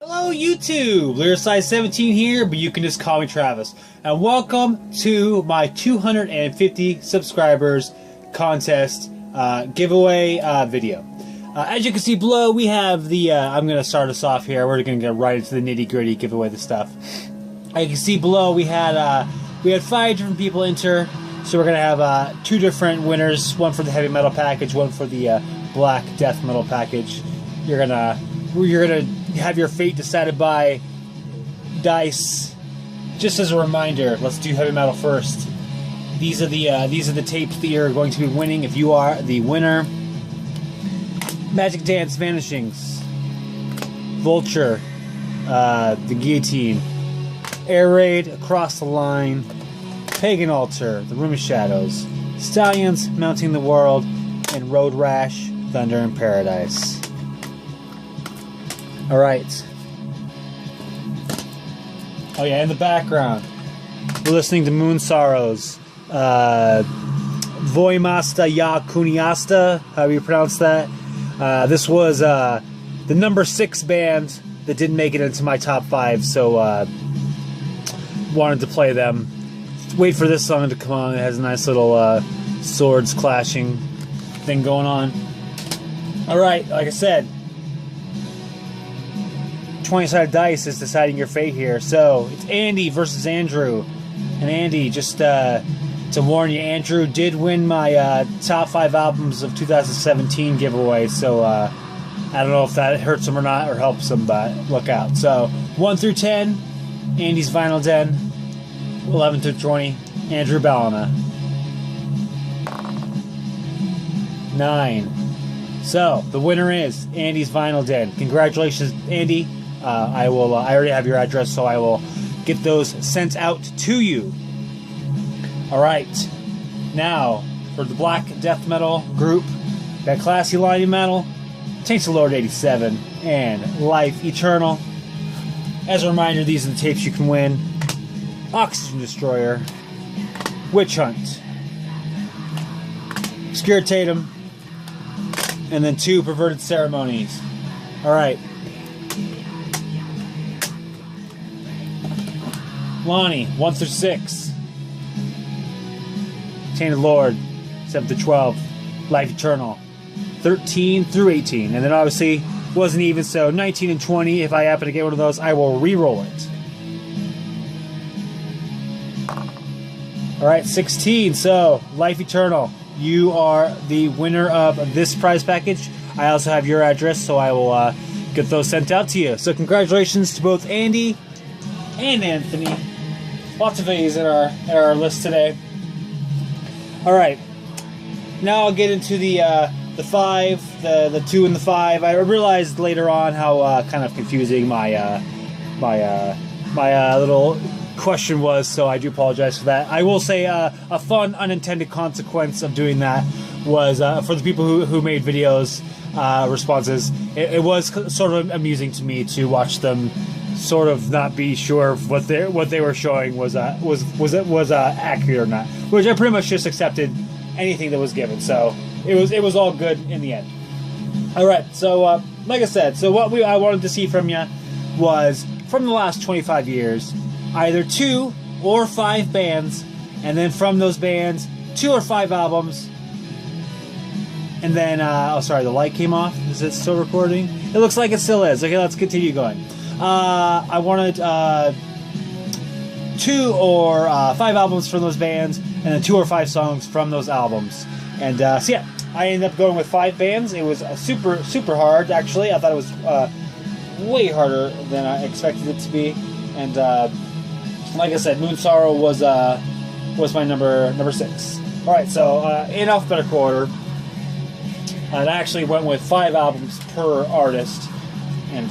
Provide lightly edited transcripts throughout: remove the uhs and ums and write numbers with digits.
Hello YouTube, Lyricide17 here, but you can just call me Travis. And welcome to my 250 subscribers contest giveaway video. As you can see below, we have the, I'm going to start us off here, we're going to get right into the nitty gritty, give away the stuff. As you can see below, we had 5 different people enter, so we're going to have 2 different winners, one for the heavy metal package, one for the black death metal package. You're gonna have your fate decided by dice. Just as a reminder, let's do heavy metal first. These are the tapes that you're going to be winning if you are the winner. Magic Dance Vanishings, Vulture, the Guillotine, Air Raid, Across the Line, Pagan Altar, The Room of Shadows, Stallions, Mounting the World, and Road Rash, Thunder in Paradise. Alright. Oh yeah, in the background, we're listening to Moonsorrow's Voimasta ya Kunniasta, however you pronounce that. This was the number 6 band that didn't make it into my top 5, so wanted to play them. Wait for this song to come on. It has a nice little swords clashing thing going on. Alright, like I said, 20-sided dice is deciding your fate here. So it's Andy versus Andrew, and Andy, just to warn you, Andrew did win my top 5 albums of 2017 giveaway. So I don't know if that hurts him or not, or helps him, but look out. So 1 through 10, Andy's Vinyl Den. 11 through 20, Andrew Ballina. 9. So the winner is Andy's Vinyl Den. Congratulations, Andy. I already have your address, so I will get those sent out to you. Alright, now for the black death metal group, got Classy Lion Metal, Taints of Lord 87, and Life Eternal. As a reminder, these are the tapes you can win: Oxygen Destroyer, Witch Hunt, Obscure Tatum, and then 2 Perverted Ceremonies. Alright. Lonnie, 1 through 6. Tainted Lord, 7 through 12. Life Eternal, 13 through 18. And then obviously, wasn't even, so 19 and 20. If I happen to get one of those, I will re-roll it. Alright, 16. So, Life Eternal, you are the winner of this prize package. I also have your address, so I will get those sent out to you. So congratulations to both Andy and Anthony. Lots of A's in our list today. Alright, now I'll get into the 5, the 2 and the 5. I realized later on how kind of confusing my little question was, so I do apologize for that. I will say a fun unintended consequence of doing that was for the people who made videos responses. It was sort of amusing to me to watch them sort of not be sure if what they were showing was accurate or not, which I pretty much just accepted anything that was given. So it was all good in the end. All right, so like I said, so what I wanted to see from you was from the last 25 years, either 2 or 5 bands, and then from those bands 2 or 5 albums. And then oh sorry, the light came off. Is it still recording? It looks like it still is. Okay, let's continue going. I wanted 2 or 5 albums from those bands, and then 2 or 5 songs from those albums. And so yeah, I ended up going with 5 bands. It was super hard, actually. I thought it was way harder than I expected it to be. And like I said, Moonsorrow was my number 6. All right, so in alphabetical order, I actually went with 5 albums per artist. And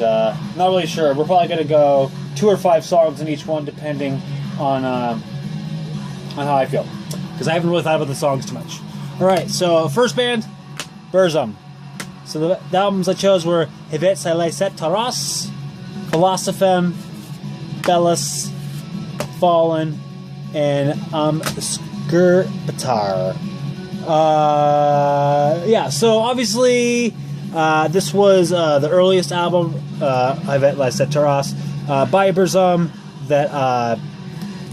not really sure. We're probably going to go 2 or 5 songs in each one, depending on how I feel, because I haven't really thought about the songs too much. All right, so first band, Burzum. So the albums I chose were Hivet Sileset Taras, Philosophem, Bellis, Fallen, and Skurbatar. Yeah, so obviously this was the earliest album Avec la Cetaras, by Burzum that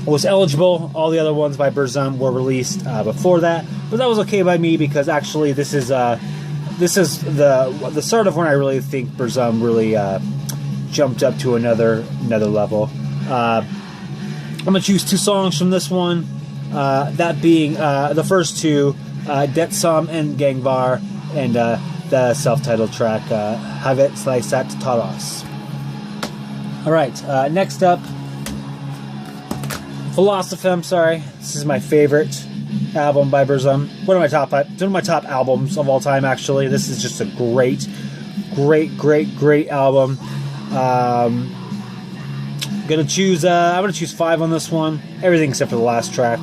was eligible. All the other ones by Burzum were released before that, but that was okay by me because actually this is the start of when I really think Burzum really jumped up to another level. I'm gonna choose 2 songs from this one. That being the first 2, Det Som and Gangvar, and the self-titled track, Havet Slaisat Taras. Alright, next up, Philosophy. I'm sorry. This is my favorite album by Burzum. One of my top albums of all time, actually. This is just a great album. I'm gonna choose 5 on this one. Everything except for the last track.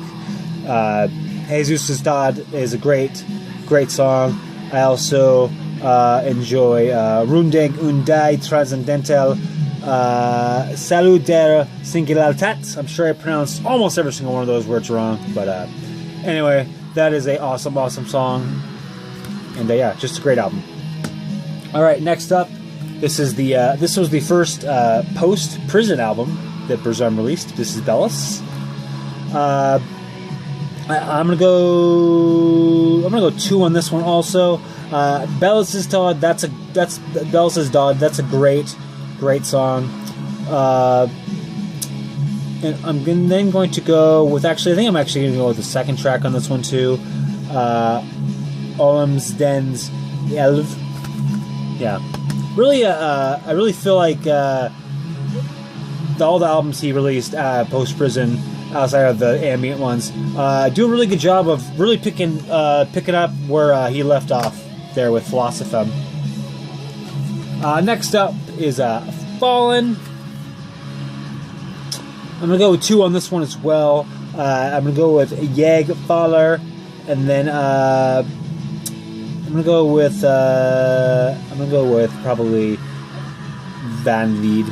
Jesus Dad is a great song. I also enjoy Rundeng Undai Transcendental Salut der Singularitat. I'm sure I pronounced almost every single one of those words wrong, but anyway, that is a awesome song, and yeah, just a great album. All right, next up, this was the first post-prison album that Burzum released. This is Bellis. I'm gonna go 2 on this one also. Bellis' Dodd. That's Bellis' Dodd. That's a great song. And I'm then going to go with I think I'm actually going to go with the second track on this one too. Olms Dens Elv. Yeah, really. I really feel like all the albums he released post prison, outside of the ambient ones, do a really good job of really picking up where he left off there with Philosophy. Next up is Fallen. I'm gonna go with 2 on this one as well. I'm gonna go with Jeg Faller, and then I'm gonna go with probably Van Lied.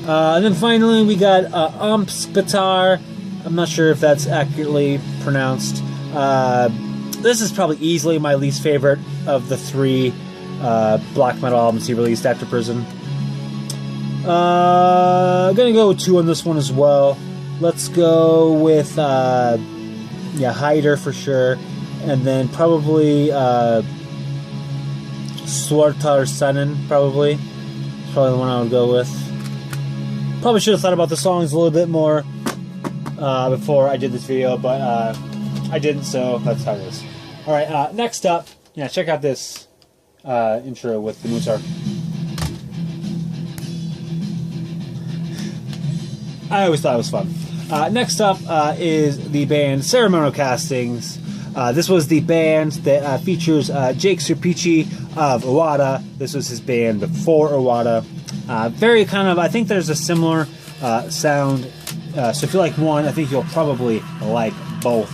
And then finally we got Ampspetar. I'm not sure if that's accurately pronounced. This is probably easily my least favorite of the 3 black metal albums he released after prison. I'm gonna go with 2 on this one as well. Let's go with Hyder for sure, and then probably Svartar Sannen. Probably the one I would go with. Probably should have thought about the songs a little bit more before I did this video, but I didn't, so that's how it is. Alright, next up, check out this intro with the Moonsorrow. I always thought it was fun. Next up is the band Ceremonial Castings. This was the band that features Jake Serpici of Iwata. This was his band before Iwata. Very kind of, I think there's a similar sound. So if you like one, I think you'll probably like both.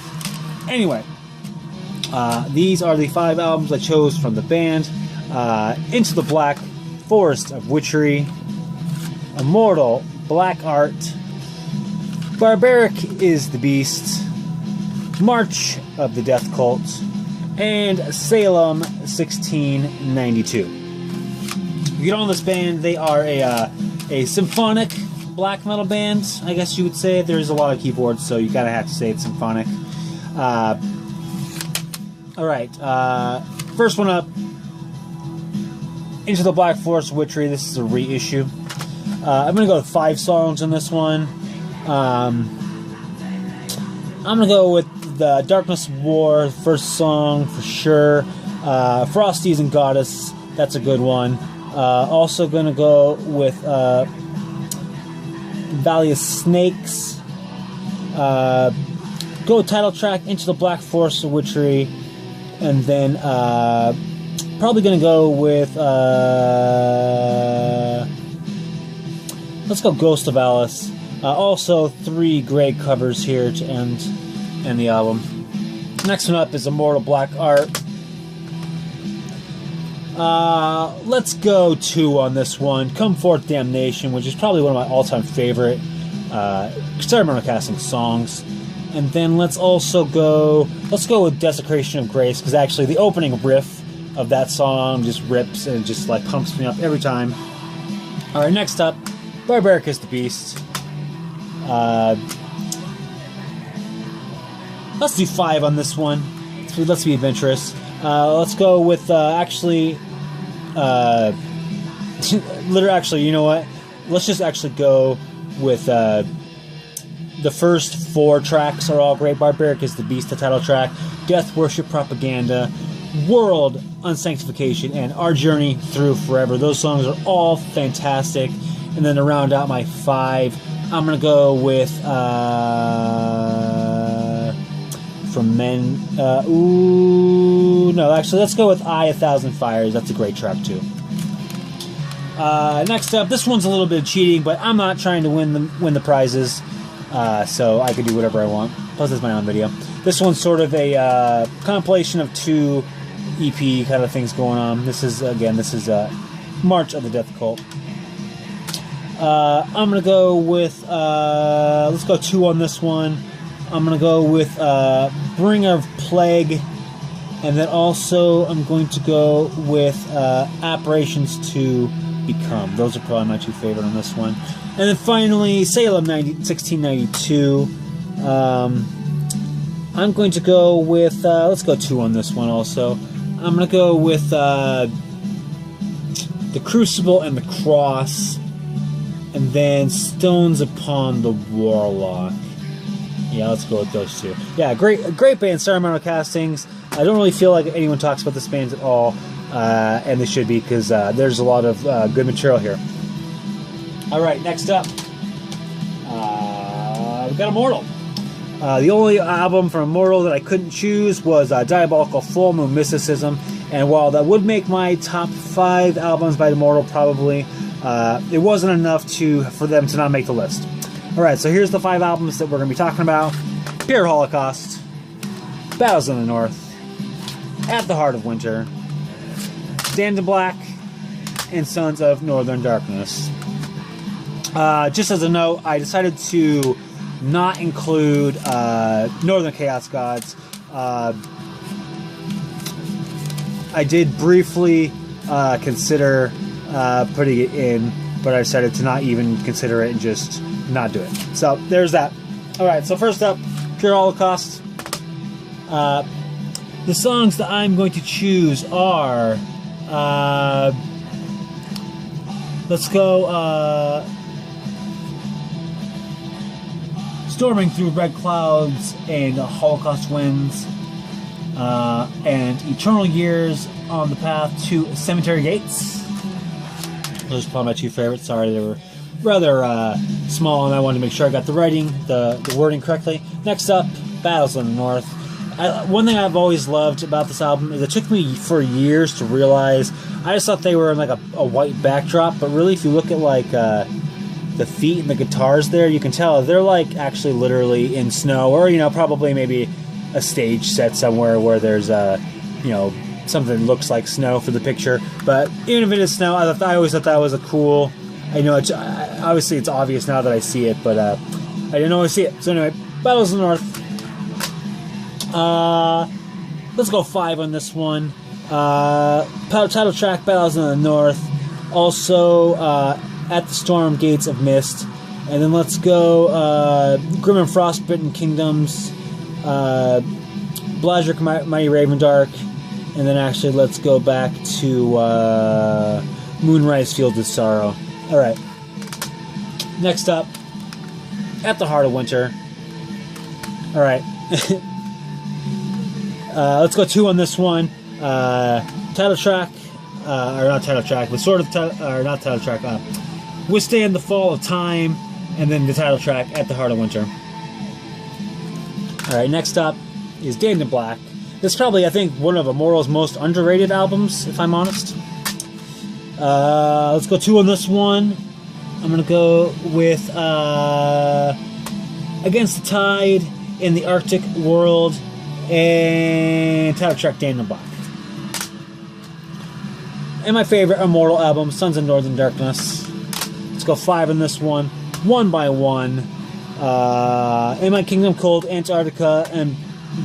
Anyway, these are the 5 albums I chose from the band. Into the Black, Forest of Witchery, Immortal, Black Art, Barbaric is the Beast, March of the Death Cult, and Salem 1692. If you don't know this band, they are a symphonic black metal band, I guess you would say. There's a lot of keyboards, so you gotta have to say it's symphonic. Alright, first one up, Into the Black Forest of Witchery. This is a reissue. I'm gonna go with 5 songs on this one. I'm gonna go with the Darkness of War, first song for sure. Frosties and Goddess, that's a good one. Also gonna go with Valley of Snakes. Go with title track Into the Black Forest of Witchery, and then probably gonna go with let's go Ghost of Alice. Also 3 great covers here to end the album. Next one up is Immortal Black Art. Let's go 2 on this one. Come Forth Damnation, which is probably one of my all-time favorite Ceremonial Casting songs. And then let's go with Desecration of Grace, because actually the opening riff of that song just rips and just like pumps me up every time. Alright, next up, Barbaricus the Beast. Let's do 5 on this one. Let's be adventurous. Let's go with actually, you know what? Let's just actually go with the first 4 tracks are all great. Barbaricus the Beast, the title track, Death Worship Propaganda, World Unsanctification, and Our Journey Through Forever. Those songs are all fantastic. And then to round out my 5, I'm gonna go with from Men. No, actually, let's go with I, 1,000 Fires. That's a great track too. Next up, this one's a little bit of cheating, but I'm not trying to win the prizes, so I can do whatever I want. Plus, it's my own video. This one's sort of a compilation of 2 EP kind of things going on. This is March of the Death Cult. I'm gonna go with let's go 2 on this one. I'm gonna go with Bringer of Plague, and then also I'm going to go with Apparitions to Become. Those are probably my 2 favorite on this one. And then finally, Salem 1692. I'm going to go with let's go 2 on this one also. I'm gonna go with The Crucible and the Cross, and then Stones Upon the Warlock. Yeah, let's go with those 2. Yeah, great band, Sacramento Castings. I don't really feel like anyone talks about this band at all, and they should be, because there's a lot of good material here. Alright, next up, we've got Immortal. The only album from Immortal that I couldn't choose was Diabolical Full Moon Mysticism, and while that would make my top 5 albums by Immortal probably, it wasn't enough for them to not make the list. Alright, so here's the 5 albums that we're going to be talking about. Pure Holocaust, Battles in the North, At the Heart of Winter, Stand in Black, and Sons of Northern Darkness. Just as a note, I decided to not include Northern Chaos Gods. I did briefly consider putting it in, but I decided to not even consider it and just not do it. So there's that. Alright, so first up, Pure Holocaust. The songs that I'm going to choose are let's go Storming Through Red Clouds and Holocaust Winds, and Eternal Years on the Path to Cemetery Gates. Those are probably my 2 favorites. Sorry, they were rather small, and I wanted to make sure I got the wording correctly. Next up, Battles in the North. One thing I've always loved about this album is it took me for years to realize, I just thought they were in like a white backdrop, but really if you look at like the feet and the guitars there, you can tell they're like actually literally in snow, or probably maybe a stage set somewhere where there's something that looks like snow for the picture. But even if it is snow, I always thought that was a cool. I know obviously it's obvious now that I see it, but I didn't always see it. So anyway, Battles in the North. Let's go 5 on this one. Title track, Battles in the North. Also, At the Storm Gates of Mist. And then let's go Grim and Frostbitten Kingdoms, Blazrik Mighty Ravendark, and then actually let's go back to Moonrise Fields of Sorrow. Alright. Next up, At the Heart of Winter. Alright. Let's go 2 on this one. Title track, or not title track, but sort of, or not title track, Withstand the Fall of Time, and then the title track, At the Heart of Winter. Alright, next up is Damned in Black. This is probably, I think, one of Immortal's most underrated albums, if I'm honest. Let's go 2 on this one. I'm going to go with Against the Tide, In the Arctic World, and title track, Damned in Black. And my favorite Immortal album, Sons of Northern Darkness. Let's go 5 on this one. One by One. In My Kingdom, Cold, Antarctica, and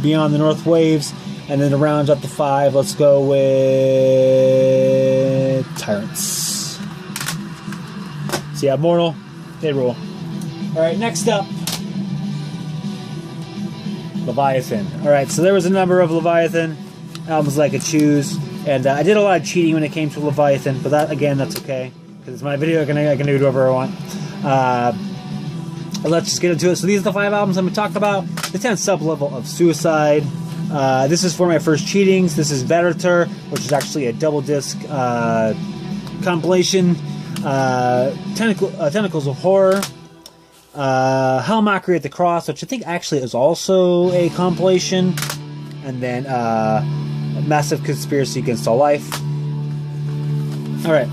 Beyond the North Waves. And then to round up the 5, let's go with Tyrants. So yeah, Mortal, they rule. Alright, next up, Leviathan. Alright, so there was a number of Leviathan albums I could choose. And I did a lot of cheating when it came to Leviathan, but that, again, that's okay. Because it's my video, I can do whatever I want. Let's just get into it. So these are the 5 albums I'm going to talk about. The 10th sub-level of Suicide. This is for my first cheatings. This is Vedator, which is actually a double disc compilation. Tentacles of Horror. Hell Mockery at the Cross, which I think actually is also a compilation. And then Massive Conspiracy Against All Life. Alright.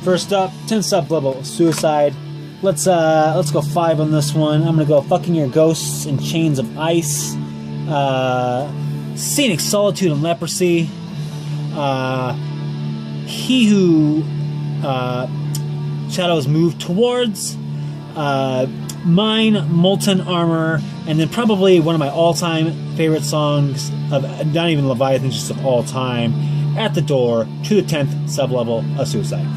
First up, 10 sub-level of Suicide. Let's go 5 on this one. I'm gonna go Fucking Your Ghosts and Chains of Ice. Scenic Solitude and Leprosy. He Who Shadows Move Towards. Mine, Molten Armor, and then probably one of my all-time favorite songs of, not even Leviathan, just of all time, At the Door, to the 10th sub-level of Suicide.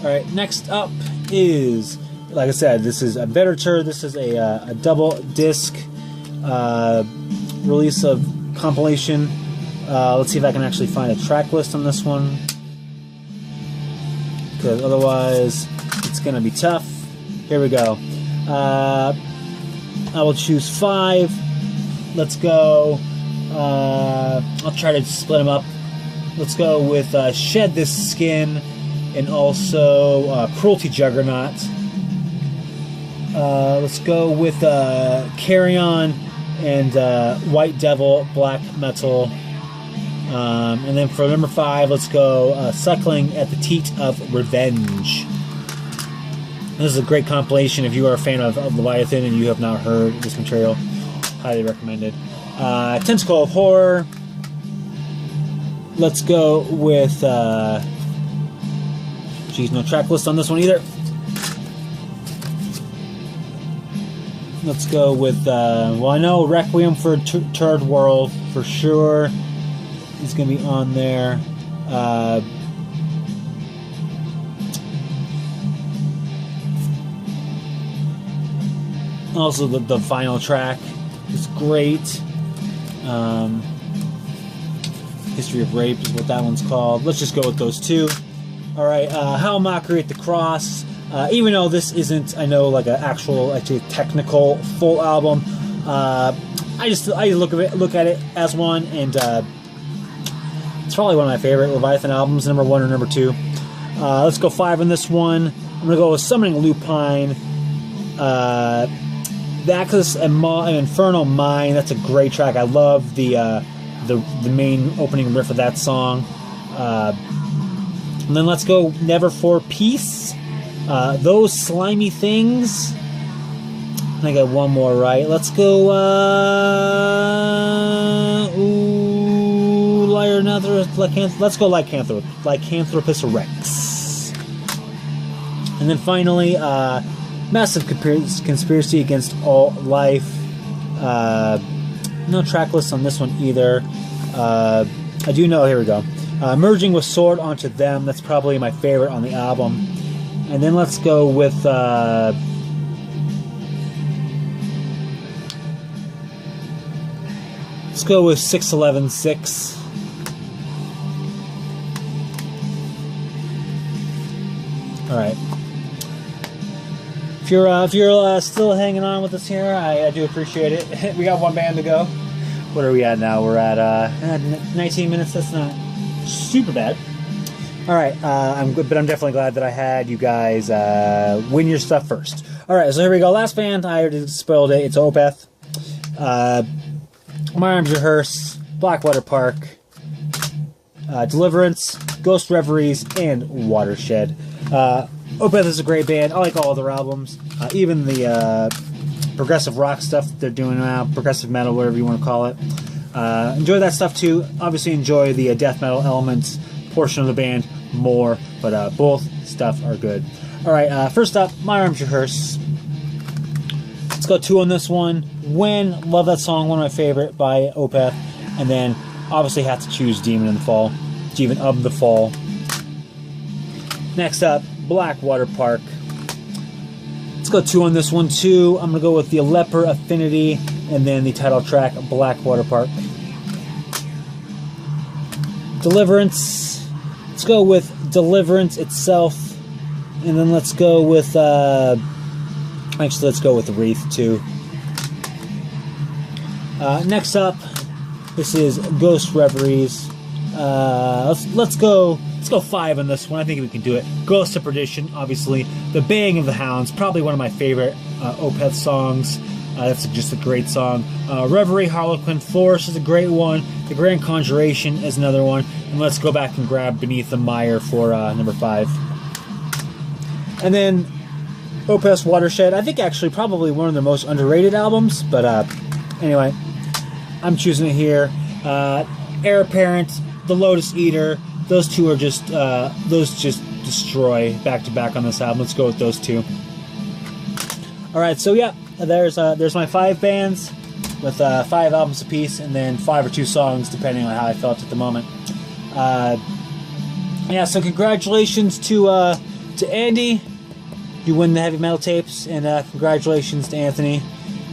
Alright, next up is, like I said, this is a Vedator. This is a double disc release of compilation. Let's see if I can actually find a track list on this one, because otherwise it's going to be tough. Here we go. I will choose 5. Let's go. I'll try to split them up. Let's go with Shed This Skin and also Cruelty Juggernaut. Let's go with Carry On and White Devil Black Metal. And then for number 5, let's go Suckling at the Teat of Revenge. This is a great compilation. If you are a fan of Leviathan and you have not heard this material, highly recommended. Tentacle of Horror. Let's go with... geez, no track list on this one either. Let's go with... well, I know Requiem for a Turd World for sure is going to be on there. Also, the final track is great. History of Rape is what that one's called. Let's just go with those 2. Alright, Hell Mockery at the Cross. Even though this isn't, I know, like an actual, actually technical full album, I look at it as one, and it's probably one of my favorite Leviathan albums, number 1 or number 2. Let's go 5 on this one. I'm gonna go with Summoning Lupine. The Axis and Infernal Mine. That's a great track. I love the main opening riff of that song. And then let's go Never for Peace. Those Slimy Things. I got one more right. Let's go. Liar Let's go Lycanthropus Rex. And then finally, Massive Conspiracy Against All Life. No track list on this one either. I do know, here we go. Merging with Sword Onto Them. That's probably my favorite on the album. And then let's go with... let's go with 611-6. Alright. If you're still hanging on with us here, I do appreciate it. We got one band to go. What are we at now? We're at 19 minutes. That's not super bad. All right, I'm good, but I'm definitely glad that I had you guys win your stuff first. All right, so here we go. Last band, I already spoiled it. It's Opeth. My Arms Rehearse, Blackwater Park, Deliverance, Ghost Reveries, and Watershed. Opeth is a great band. I like all of their albums. Even the progressive rock stuff that they're doing now, progressive metal, whatever you want to call it. Enjoy that stuff too. Obviously enjoy the death metal elements portion of the band more, but both stuff are good. Alright, first up, My Arms Rehearse. Let's go 2 on this one. When, love that song, one of my favorite by Opeth. And then obviously have to choose Demon in the Fall. Demon of the Fall. Next up, Blackwater Park. Let's go 2 on this one too. I'm gonna go with the Leper Affinity and then the title track, Blackwater Park. Deliverance. Let's go with Deliverance itself. And then let's go with actually, let's go with Wreath too. Next up, this is Ghost Reveries. Let's go 5 on this one. I think we can do it. Ghost of Perdition, obviously. The Baying of the Hounds, probably one of my favorite Opeth songs. That's just a great song. Reverie, Harlequin, Force is a great one. The Grand Conjuration is another one. And let's go back and grab Beneath the Mire for number 5. And then Opeth's Watershed. I think actually probably one of their most underrated albums. But anyway, I'm choosing it here. Heir Apparent, The Lotus Eater. Those two are just, those just destroy back to back on this album. Let's go with those two. Alright, so yeah, there's my 5 bands with 5 albums apiece, and then 5 or 2 songs depending on how I felt at the moment. Yeah, so congratulations to Andy, you win the heavy metal tapes, and congratulations to Anthony,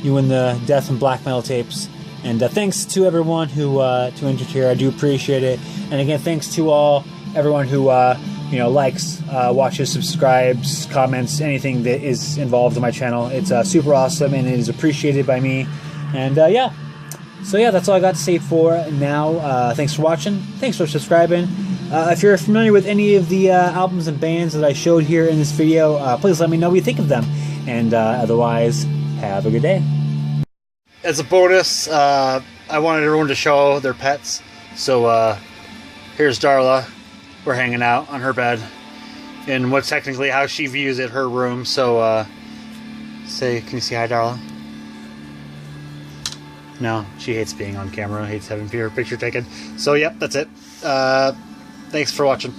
you win the death and black metal tapes. And thanks to everyone who entered here. I do appreciate it. And again, thanks to everyone who likes, watches, subscribes, comments, anything that is involved in my channel. It's super awesome, and it is appreciated by me. And yeah, so yeah, that's all I got to say for now. Thanks for watching. Thanks for subscribing. If you're familiar with any of the albums and bands that I showed here in this video, please let me know what you think of them. And otherwise, have a good day. As a bonus, I wanted everyone to show their pets. So here's Darla. We're hanging out on her bed in what's technically how she views it, her room. So can you say hi, Darla? No, she hates being on camera, hates having her picture taken. So yep, that's it. Thanks for watching.